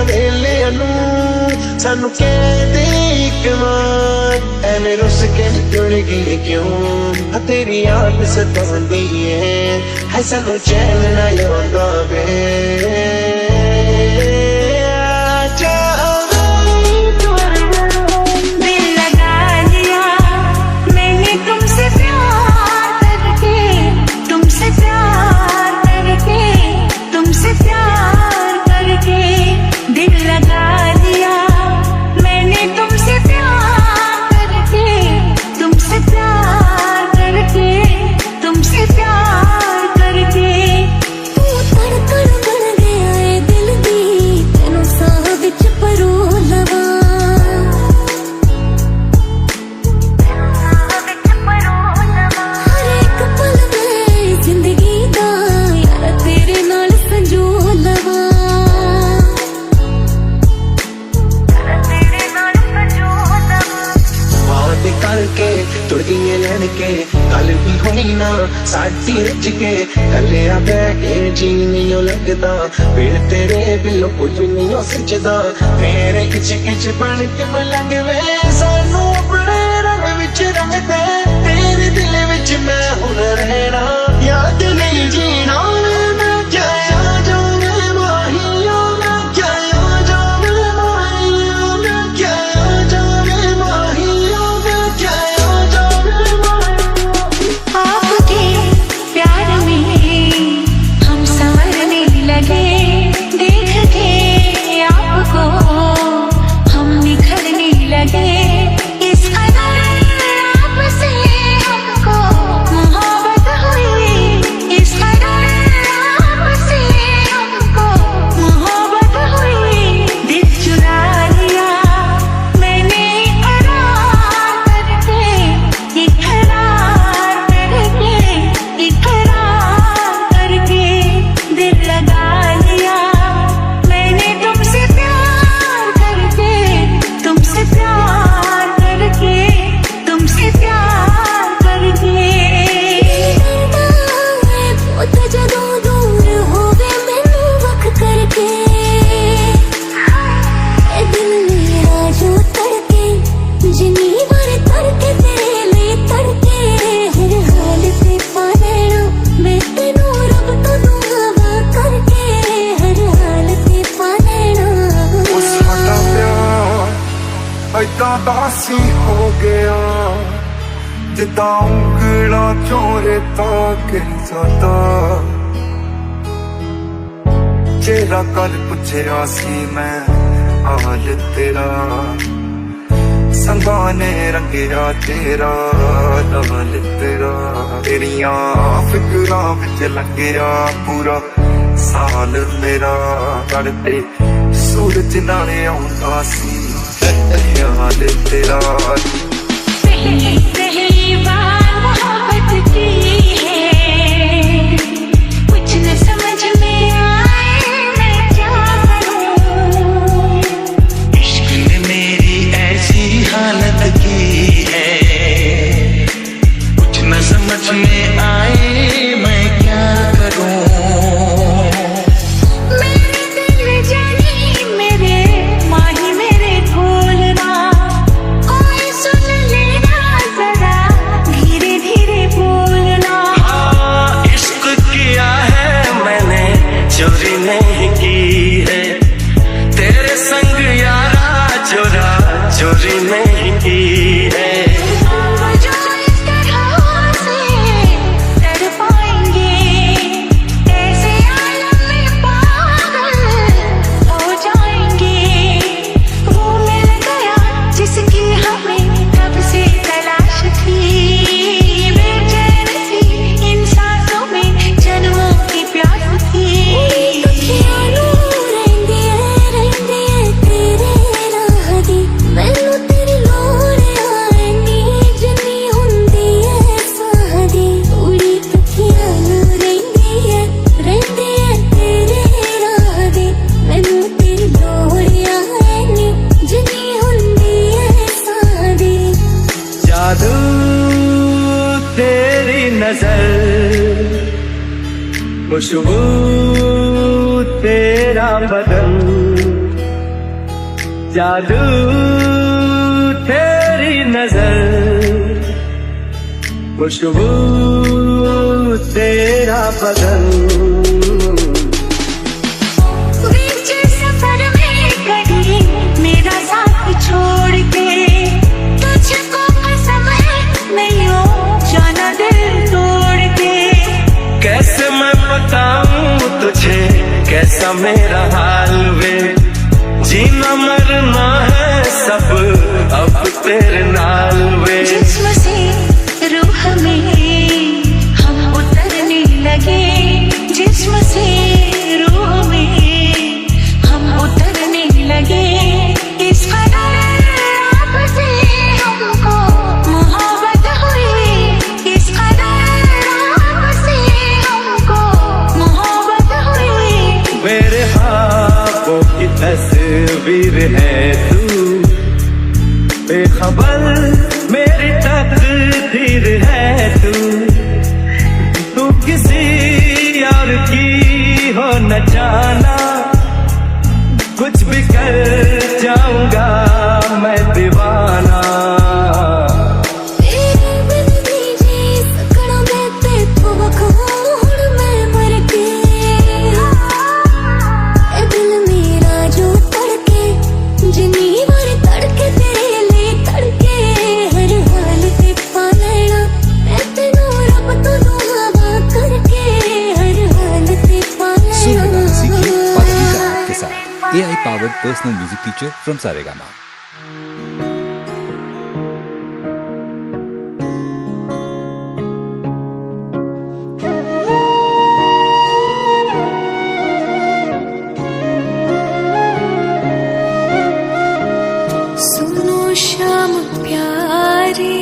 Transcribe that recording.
वेलिया नू सानू कहदे इक बार एवें रुस के जुड़ गई क्यों तेरी याद सतांदी है सानू चैन ना आंदा वे गल भी होनी ना साडी रज के कलिया बह के जी नहीं लगता फिर तेरे बिलो कुछ नहीं सजदा तेरे किच किच बन के मलंग वे सानू अपने रंग विच रंग दे तेरे दिल विच मैं हुण रहना याद नहीं जीना मैं जाया जावे माहिया मैं जाया जावे माहिया मैं जाया जावे माहिया मैं जाया जावे आपके प्यार में हम संवरने लगे देख के आपको हम निखरने लगे इस कदर आपसे हमको मोहब्बत हुई इस कदर आपसे हमको मोहब्बत हुई दिल चुरा लिया मैंने इकरार करके इकरार करके दिल लगा लिया मैंने तुमसे प्यार करके तुमसे प्यार करके तुमसे प्यार करके पुत जदों दूर हो गए मैनू वख करके दिल मेरा जो तड़के जिनी बार तड़के तेरे लिए तड़के हर हाल से पालेना मैं तेनू रब तो दुआ करके हर हाल से पालेना साडा प्यार ऐदा दासी हो गया जिदा उंगला चोरे तक जाता चेहरा कल पुछया सी मैं हाल तेरा संगाने रंगया तेरा नाल तेरा तेरिया फिकरां विच लंघया पूरा साल मेरा करते सूरज नाले आउंदा सी याद तेरा पहली बार मोहब्बत की है कुछ न समझ में आए मैं क्या करूं इश्क ने मेरी ऐसी हालत की है कुछ न समझ में आए मैं क्या करूं मेरे दिल जानी मेरे माही मेरे खोलना कोई सुन लेना जरा धीरे धीरे बोलना हाँ इश्क किया है मैंने चोरी नहीं की है तेरे संग यारा चोरा चोरी नहीं की है जो इस तरह से तड़पाएंगे ऐसे आलम में पागल हो जाएंगे वो मिल गया जिसकी हमें कब से तलाश थी बेचैन थी इन सांसों में जन्मों की प्यास थी तेरे राह दी मैनू तेरी लोड़ आए नी जिनी हुंदी है सादी उड़ी तकियां नू रहिंदी है तेरे राह दी मैनू तेरी लोड़ आए नी जिनी हुंदी है सादी जादू तेरी नजर खुशबू तेरा बदन जादू तेरी नजर, खुशबू तेरा बदन। बीच सफर में कहीं मेरा साथ छोड़ के, तुझको कसम है नहीं हो जाना दिल तोड़ के। कैसे मैं बताऊं तुझे कैसा मेरा हाल वे, जीना मरना है सब अब तेरे नाल वे। जिस्म से रूह में हम उतरने लगे, जिस्म से रूह में हम उतरने लगे। इस कदर आपसे हमको मोहब्बत हुई, इस कदर आपसे हमको मोहब्बत हुई। मेरे ख्वाबों की तस्वीर है तू, बेखबर मेरी तकदीर है तू। तू किसी और की हो न जाना, कुछ भी कर जाऊंगा मैं दीवाना। तेरे बिन भी जी सकना मैं ते तो बखूर मैं मर के। ए दिल मेरा जो तड़के, जिनी बार तड़के तेरे लिए तड़के। हर हाल ते पा लेना मैं तेनू रब तो दुआ करके, हर हाल ते पा सुनना सीखिए लेना। पाकिज़ा के साथ AI powered personal music teacher from Saregama। सुनो शाम प्यारी,